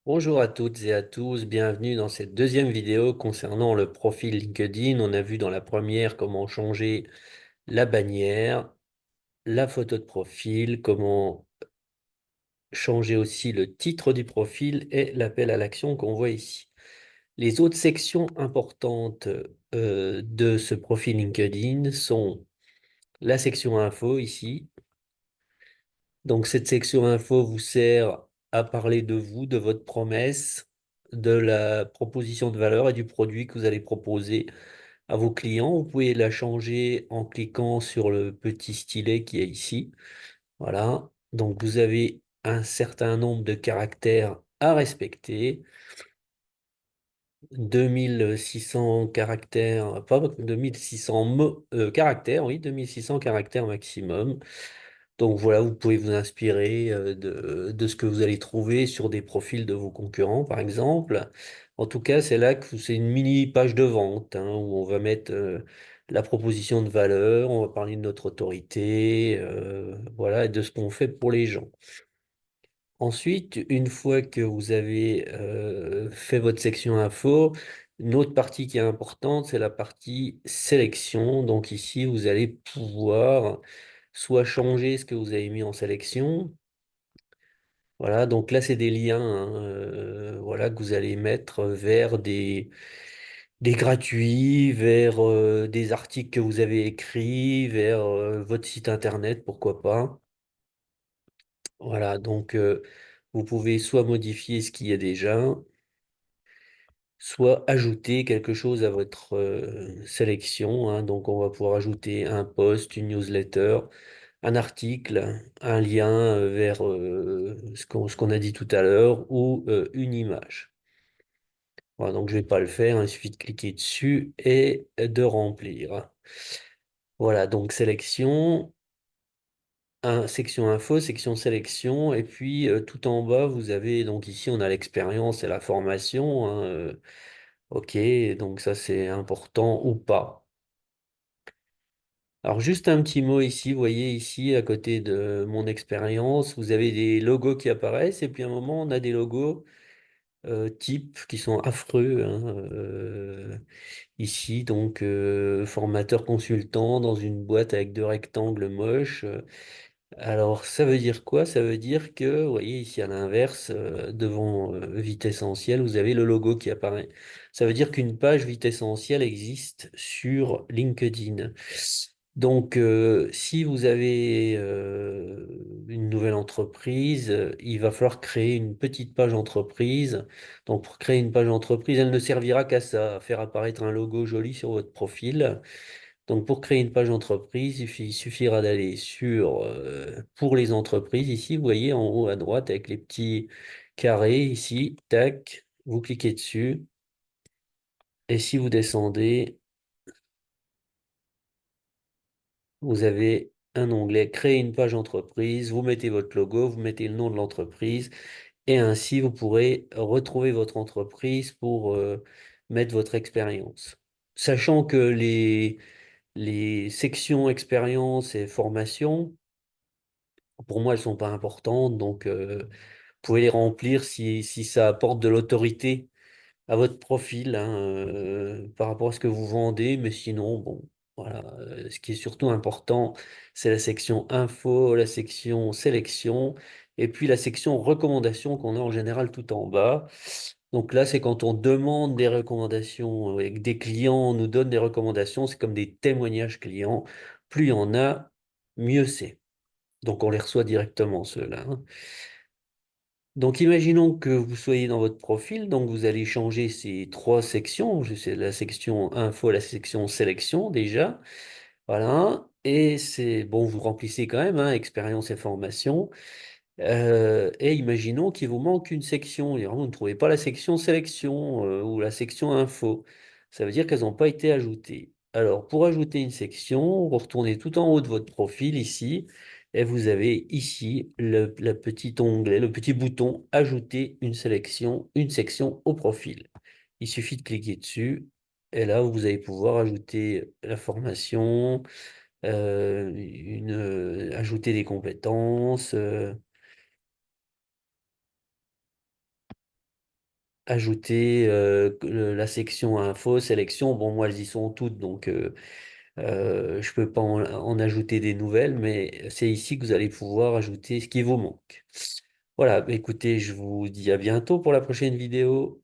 Bonjour à toutes et à tous, bienvenue dans cette deuxième vidéo concernant le profil LinkedIn. On a vu dans la première comment changer la bannière, la photo de profil, comment changer aussi le titre du profil et l'appel à l'action qu'on voit ici. Les autres sections importantes de ce profil LinkedIn sont la section info ici. Donc cette section info vous sert à parler de vous, de votre promesse, de la proposition de valeur et du produit que vous allez proposer à vos clients. Vous pouvez la changer en cliquant sur le petit stylet qui est ici. Voilà. Donc vous avez un certain nombre de caractères à respecter. 2600 caractères, pas 2600 caractères, oui, 2600 caractères maximum. Donc voilà, vous pouvez vous inspirer de ce que vous allez trouver sur des profils de vos concurrents, par exemple. En tout cas, c'est là que c'est une mini page de vente hein, où on va mettre la proposition de valeur, on va parler de notre autorité, voilà, et de ce qu'on fait pour les gens. Ensuite, une fois que vous avez fait votre section info, une autre partie qui est importante, c'est la partie sélection. Donc ici, vous allez pouvoir soit changer ce que vous avez mis en sélection. Voilà, donc là, c'est des liens hein, voilà, que vous allez mettre vers des gratuits, vers des articles que vous avez écrits, vers votre site internet, pourquoi pas. Voilà, donc vous pouvez soit modifier ce qu'il y a déjà, soit ajouter quelque chose à votre sélection, hein. Donc on va pouvoir ajouter un post, une newsletter, un article, un lien vers ce qu'on a dit tout à l'heure ou une image. Voilà, donc je ne vais pas le faire, hein, il suffit de cliquer dessus et de remplir. Voilà, donc sélection. Section info, section sélection, et puis tout en bas, vous avez, donc ici on a l'expérience et la formation, hein, ok, donc ça c'est important ou pas. Alors juste un petit mot ici, vous voyez ici à côté de mon expérience, vous avez des logos qui apparaissent, et puis à un moment on a des logos types qui sont affreux, hein, ici donc formateur consultant dans une boîte avec deux rectangles moches. Alors, ça veut dire quoi? Ça veut dire que, vous voyez, ici à l'inverse, devant Vite Essentiel, vous avez le logo qui apparaît. Ça veut dire qu'une page Vite Essentiel existe sur LinkedIn. Donc, si vous avez une nouvelle entreprise, il va falloir créer une petite page entreprise. Donc, pour créer une page entreprise, elle ne servira qu'à ça, à faire apparaître un logo joli sur votre profil. Donc, pour créer une page entreprise, il suffira d'aller sur pour les entreprises. Ici, vous voyez en haut à droite avec les petits carrés ici, tac, vous cliquez dessus. Et si vous descendez, vous avez un onglet Créer une page entreprise. Vous mettez votre logo, vous mettez le nom de l'entreprise. Et ainsi, vous pourrez retrouver votre entreprise pour mettre votre expérience. Sachant que les sections expérience et formation, pour moi, elles sont pas importantes, donc vous pouvez les remplir si ça apporte de l'autorité à votre profil hein, par rapport à ce que vous vendez, mais sinon, bon, voilà. Ce qui est surtout important, c'est la section info, la section sélection, et puis la section recommandations qu'on a en général tout en bas. Donc là, c'est quand on demande des recommandations, et que des clients nous donnent des recommandations, c'est comme des témoignages clients. Plus il y en a, mieux c'est. Donc on les reçoit directement, ceux-là, hein. Donc imaginons que vous soyez dans votre profil, donc vous allez changer ces trois sections, c'est la section info, la section sélection déjà, voilà, et c'est bon, vous remplissez quand même, hein, expérience et formation. Et imaginons qu'il vous manque une section, et vous ne trouvez pas la section sélection ou la section info. Ça veut dire qu'elles n'ont pas été ajoutées. Alors, pour ajouter une section, vous retournez tout en haut de votre profil ici, et vous avez ici le petit onglet, le petit bouton Ajouter une sélection, une section au profil. Il suffit de cliquer dessus, et là, vous allez pouvoir ajouter la formation, ajouter des compétences. ajouter la section info, sélection. Bon, moi, elles y sont toutes, donc je peux pas en ajouter des nouvelles, mais c'est ici que vous allez pouvoir ajouter ce qui vous manque. Voilà, bah, écoutez, je vous dis à bientôt pour la prochaine vidéo.